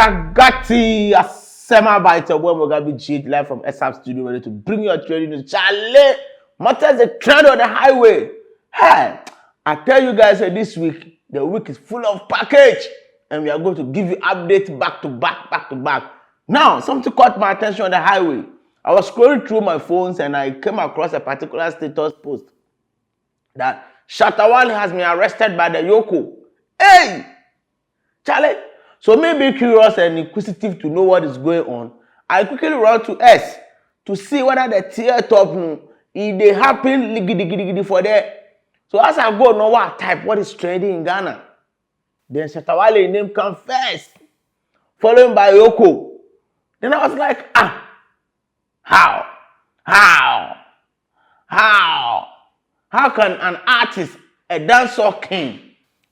Ragati Asema by the way, we're gonna be G live from Exhub Studio, ready to bring you a trading news. Charlie, matters the trend on the highway. Hey, I tell you guys that this week, the week is full of package, and we are going to give you updates back to back. Now, something caught my attention on the highway. I was scrolling through my phones and I came across a particular status post that Shatta Wale has been arrested by the EOCO. Hey, Charlie. So me being curious and inquisitive to know what is going on, I quickly run to S to see whether the tear top if they happen ligidi for there. So as I go know what type, what is trending in Ghana. Then Shatta Wale name come first, followed by EOCO. Then I was like, how can an artist, a dancehall king,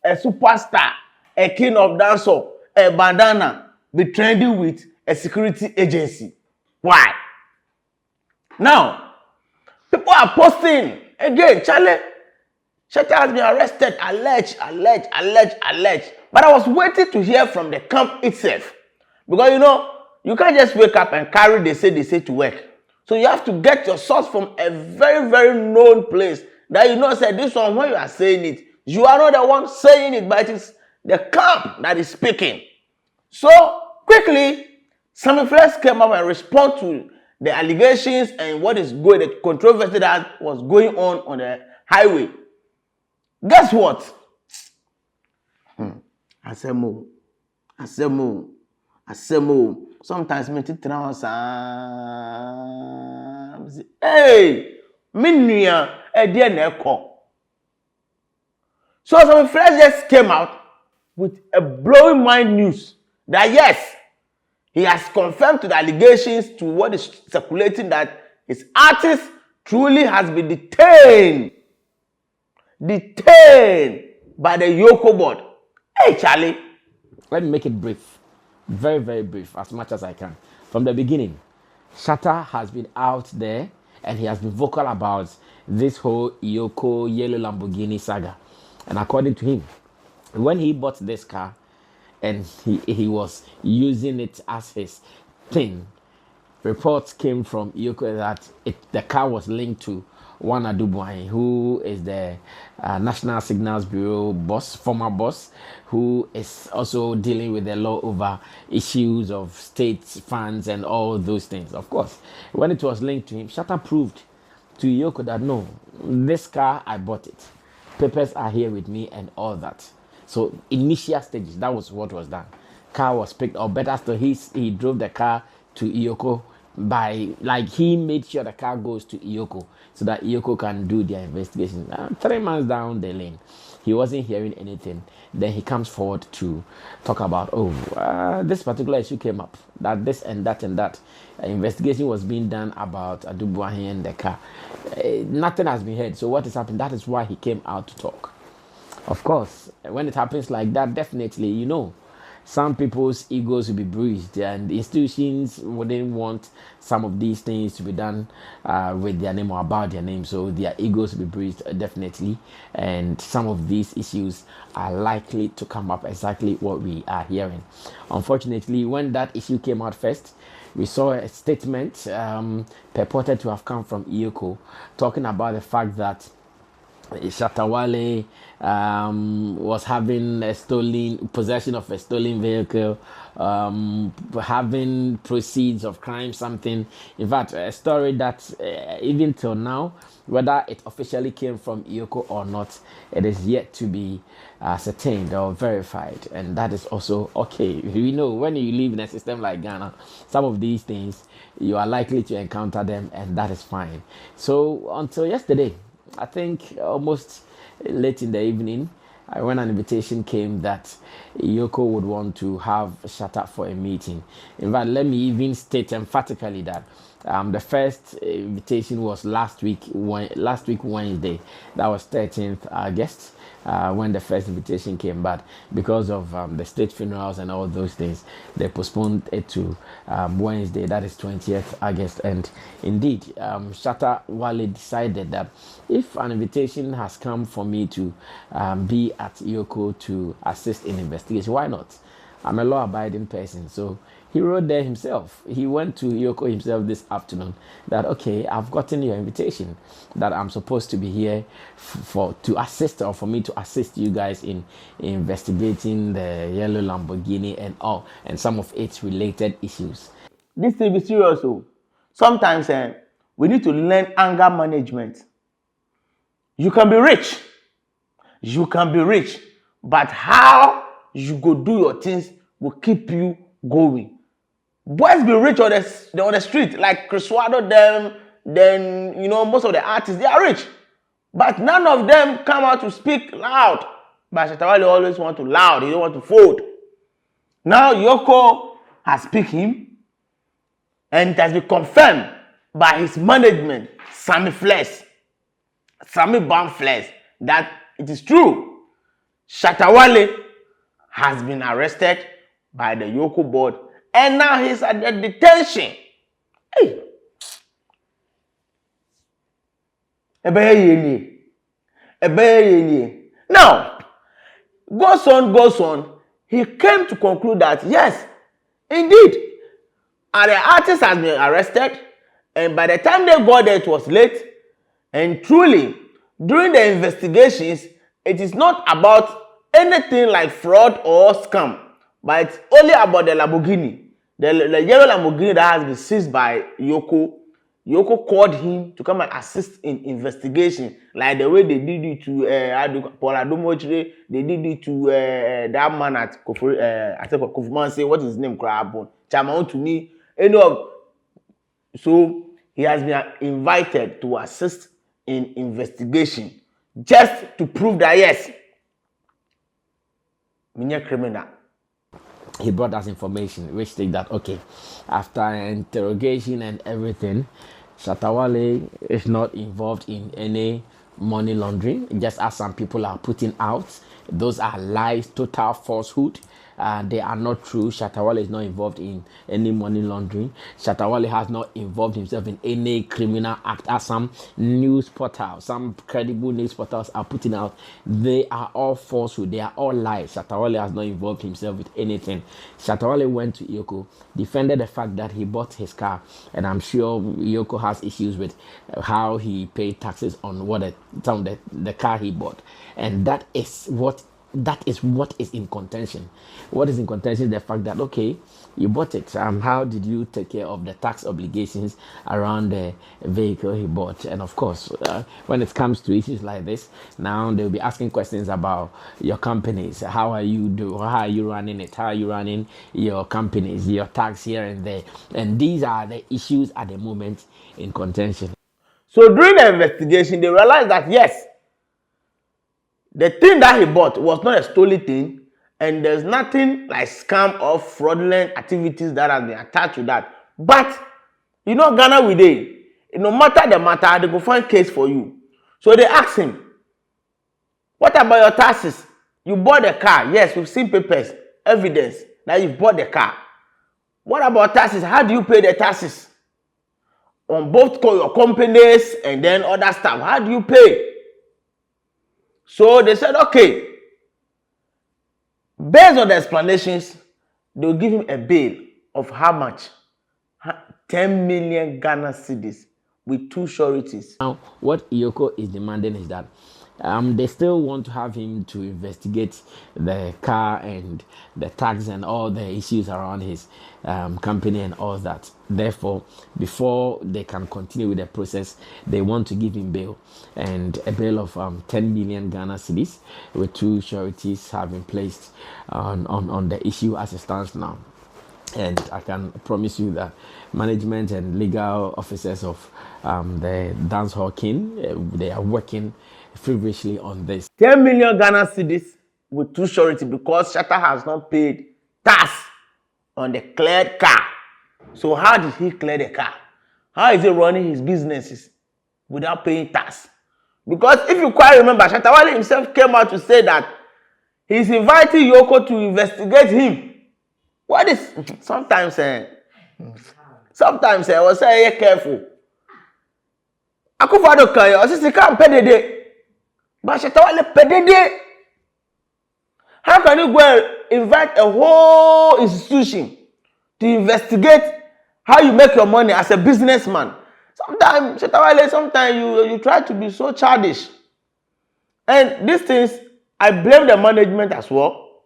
a superstar, a king of dancehall, a bandana be trending with a security agency? Why? Now, people are posting again, Charlie. Shatta has been arrested, alleged. But I was waiting to hear from the camp itself. Because you can't just wake up and carry they say to work. So you have to get your source from a very, very known place that say this one, when you are saying it, you are not the one saying it, but it is the camp that is speaking. So quickly, some friends came up and responded to the allegations and what is going, the controversy that was going on the highway. Guess what? Asemo. Sometimes me to hey, minya edie na eko. So some friends just came out with a blowing mind news that yes, he has confirmed to the allegations to what is circulating that his artist truly has been detained by the EOCO board. Hey, Charlie. Let me make it brief. Very, very brief, as much as I can. From the beginning, Shatta has been out there and he has been vocal about this whole EOCO yellow Lamborghini saga. And according to him, when he bought this car and he was using it as his thing, reports came from EOCO that the car was linked to one Adubuahin, who is the National Signals Bureau boss, former boss, who is also dealing with the law over issues of state funds and all those things. Of course, when it was linked to him, Shatta proved to EOCO that no, this car, I bought it. Papers are here with me and all that. So initial stages, that was what was done. Car was picked up, better still, he drove the car to EOCO he made sure the car goes to EOCO so that EOCO can do their investigation. 3 months down the lane, he wasn't hearing anything. Then he comes forward to talk about, this particular issue came up, that this and that and that. Investigation was being done about Adubuahin and the car. Nothing has been heard. So what is happening? That is why he came out to talk. Of course, when it happens like that, definitely, some people's egos will be bruised, and institutions wouldn't want some of these things to be done with their name or about their name, so their egos will be bruised, definitely, and some of these issues are likely to come up, exactly what we are hearing. Unfortunately, when that issue came out first, we saw a statement purported to have come from EOCO talking about the fact that Shatta Wale was having possession of a stolen vehicle, having proceeds of crime, something. In fact, a story that even till now, whether it officially came from EOCO or not, it is yet to be ascertained or verified, and that is also okay. We know when you live in a system like Ghana, some of these things you are likely to encounter them, and that is fine. So until yesterday, I think almost late in the evening, when an invitation came that EOCO would want to have Shatta for a meeting. In fact, let me even state emphatically that the first invitation was last week Wednesday. That was 13th August. When the first invitation came, but because of the state funerals and all those things, they postponed it to Wednesday, that is 20th August. And indeed, Shatta Wale decided that if an invitation has come for me to be at EOCO to assist in investigation, why not? I'm a law-abiding person, so he wrote there himself. He went to EOCO himself this afternoon that, okay, I've gotten your invitation that I'm supposed to be here to assist, or for me to assist you guys in investigating the yellow Lamborghini and all, and some of its related issues. This thing be serious. So sometimes we need to learn anger management. You can be rich. You can be rich. But how you go do your things will keep you going. Boys be rich on the street, like Chris Wado, them, then most of the artists, they are rich. But none of them come out to speak loud. But Shatta Wale always want to loud, he don't want to fold. Now EOCO has picked him, and it has been confirmed by his management, Sammy Bamflex, that it is true. Shatta Wale has been arrested by the EOCO board, and now he's at the detention. Hey. Now, goes on. He came to conclude that yes, indeed, the artist has been arrested, and by the time they got there, it was late. And truly, during the investigations, it is not about anything like fraud or scam, but it's only about the Lamborghini, the yellow Lamborghini that has been seized by EOCO. EOCO called him to come and assist in investigation, like the way they did it to Paul Adomochire, they did it to that man at Kofuman, say what is his name, Crabon, Chama to me, so he has been invited to assist in investigation, just to prove that yes, me criminal. He brought us information which said that, okay, after interrogation and everything, Shatta Wale is not involved in any money laundering, just as some people are putting out. Those are lies, total falsehood. They are not true. Shatta Wale is not involved in any money laundering. Shatta Wale has not involved himself in any criminal act, as some news portals, some credible news portals are putting out. They are all falsehood. They are all lies. Shatta Wale has not involved himself with anything. Shatta Wale went to EOCO, defended the fact that he bought his car, and I'm sure EOCO has issues with how he paid taxes on the car he bought, and that is what is in contention. What is in contention is the fact that, okay, you bought it. How did you take care of the tax obligations around the vehicle he bought? And of course, when it comes to issues like this, now they'll be asking questions about your companies. How are you running it? How are you running your companies, your tax here and there? And these are the issues at the moment in contention. So during the investigation, they realized that yes, the thing that he bought was not a stolen thing, and there's nothing like scam or fraudulent activities that have been attached to that. But Ghana we dey, no matter the matter, they go find case for you. So they asked him, what about your taxes? You bought the car. Yes, we've seen papers, evidence that you bought the car. What about taxes? How do you pay the taxes on both your companies and then other stuff? How do you pay? So they said, okay, based on the explanations, they'll give him a bail of how much? 10 million Ghana cedis with 2 sureties. Now, what EOCO is demanding is that they still want to have him to investigate the car and the tax and all the issues around his company and all that. Therefore, before they can continue with the process, they want to give him bail, and a bail of 10 million Ghana cedis with 2 sureties have been placed on the issue as it stands now. And I can promise you that management and legal officers of the Dancehall King, they are working feverishly on this. 10 million Ghana cedis with 2 surety, because Shatta has not paid tax on the cleared car. So how did he clear the car? How is he running his businesses without paying tax? Because if you quite remember, Shatta Wale himself came out to say that he's inviting EOCO to investigate him. What is sometimes I was saying careful. Akufo-Addo can you say can't pay the day. But Shatta Wale pay the day. How can you go and invite a whole institution to investigate how you make your money as a businessman? Sometimes, Shatta Wale, sometimes you try to be so childish. And these things, I blame the management as well,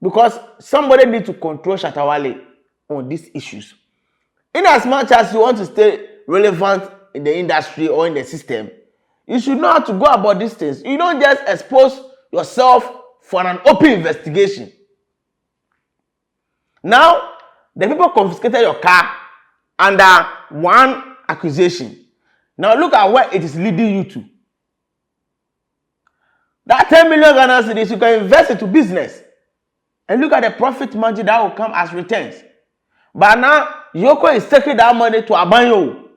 because somebody needs to control Shatta Wale on these issues. In as much as you want to stay relevant in the industry or in the system, you should know how to go about these things. You don't just expose yourself for an open investigation. Now, the people confiscated your car under one accusation. Now look at where it is leading you to. That 10 million Ghana cedis, you can invest into business. And look at the profit margin that will come as returns. But now, EOCO is taking that money to Abanyo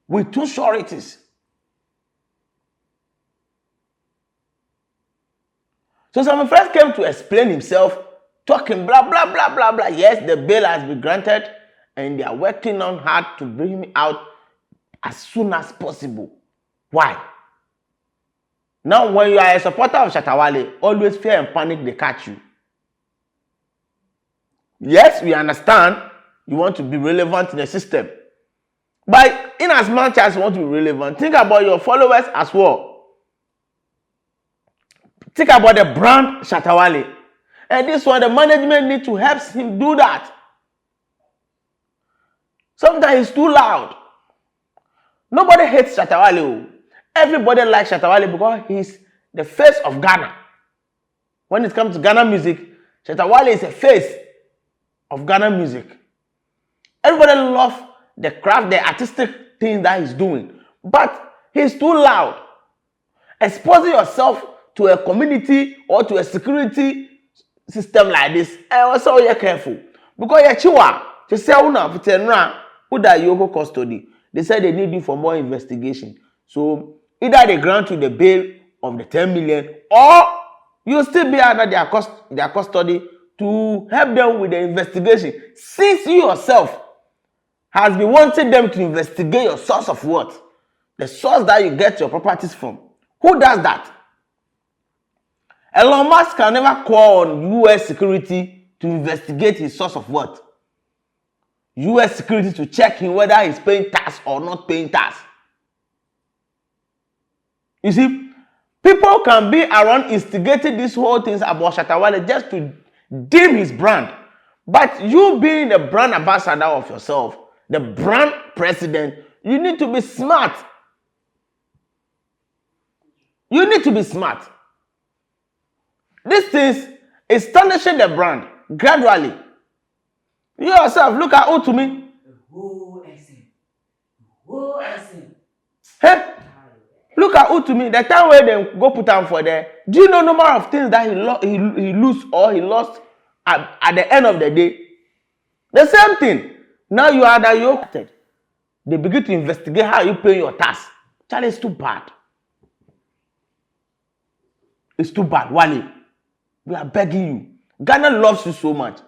with 2 sureties. So some friends came to explain himself, talking blah, blah, blah, blah, blah. Yes, the bail has been granted, and they are working on hard to bring him out as soon as possible. Why? Now, when you are a supporter of Shatta Wale, always fear and panic, they catch you. Yes, we understand you want to be relevant in the system. But in as much as you want to be relevant, think about your followers as well. Think about the brand Shatta Wale. And this one, the management need to help him do that. Sometimes he's too loud. Nobody hates Shatta Wale. Everybody likes Shatta Wale because he's the face of Ghana. When it comes to Ghana music, Shatta Wale is a face of Ghana music. Everybody loves the craft, the artistic thing that he's doing. But he's too loud. Exposing yourself to a community or to a security system like this, and also you're careful. Because you're chiwa, you say, EOCO custody. They said they need you for more investigation. So either they grant you the bail of the 10 million, or you'll still be under their custody to help them with the investigation. Since you yourself has been wanting them to investigate your source of wealth, the source that you get your properties from. Who does that? Elon Musk can never call on U.S. security to investigate his source of wealth. U.S. security to check him whether he's paying tax or not paying tax. You see, people can be around instigating these whole things about Shatta Wale just to dim his brand. But you being the brand ambassador of yourself, the brand president, you need to be smart. You need to be smart. These things is tarnishing the brand gradually. You yourself, look at Utumi. Hey, look at Utumi. The time where they go put him for there. Do you know the number of things that he lose or he lost at the end of the day? The same thing. Now you are that you're. They begin to investigate how you pay your tax. Charlie, it's too bad. It's too bad, Wale. We are begging you. Ghana loves you so much.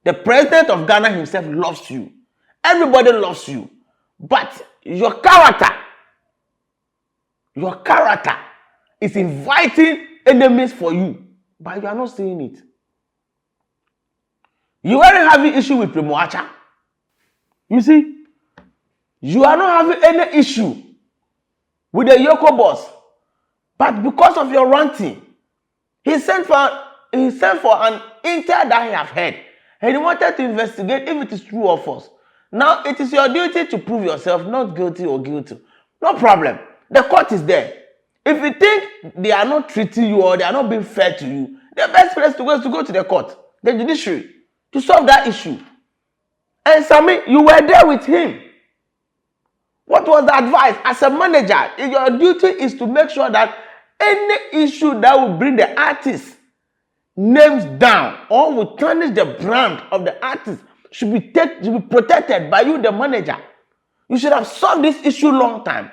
The president of Ghana himself loves you. Everybody loves you. But your character is inviting enemies for you. But you are not seeing it. You aren't having issue with Primo Acha. You see, you are not having any issue with the EOCO boss. But because of your ranting, he sent for an intel that he have heard. And he wanted to investigate if it is true or false. Now, it is your duty to prove yourself not guilty or guilty. No problem. The court is there. If you think they are not treating you or they are not being fair to you, the best place to go is to go to the court, the judiciary, to solve that issue. And Sami, you were there with him. What was the advice? As a manager, your duty is to make sure that any issue that will bring the artist names down or will tarnish the brand of the artist should be protected by you, the manager. You should have solved this issue long time.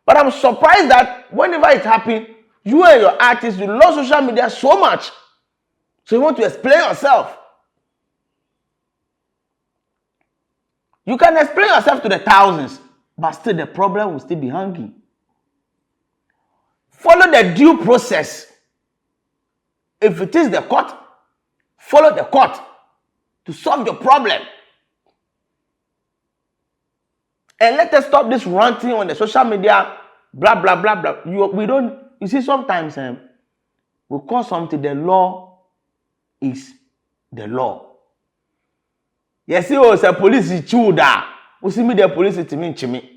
But I'm surprised that whenever it happens, you and your artist, you love social media so much. So you want to explain yourself. You can explain yourself to the thousands, but still the problem will still be hanging. Follow the due process. If it is the court, follow the court to solve your problem. And let us stop this ranting on the social media, blah, blah, blah, blah. You see, sometimes we call something the law is the law. Yes, it's a police chew da. We see me the police to me chimi.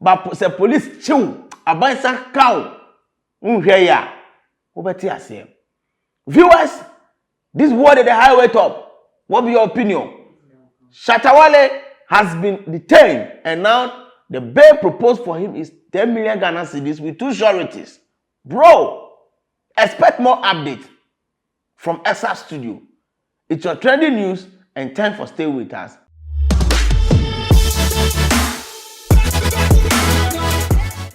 But the police chew about some cow. Here, viewers, this word at the highway top. What be your opinion? Shatta Wale has been detained, and now the bail proposed for him is 10 million Ghana cedis with 2 sureties. Bro, expect more updates from Exhub Studio. It's your trending news, and thanks for staying with us.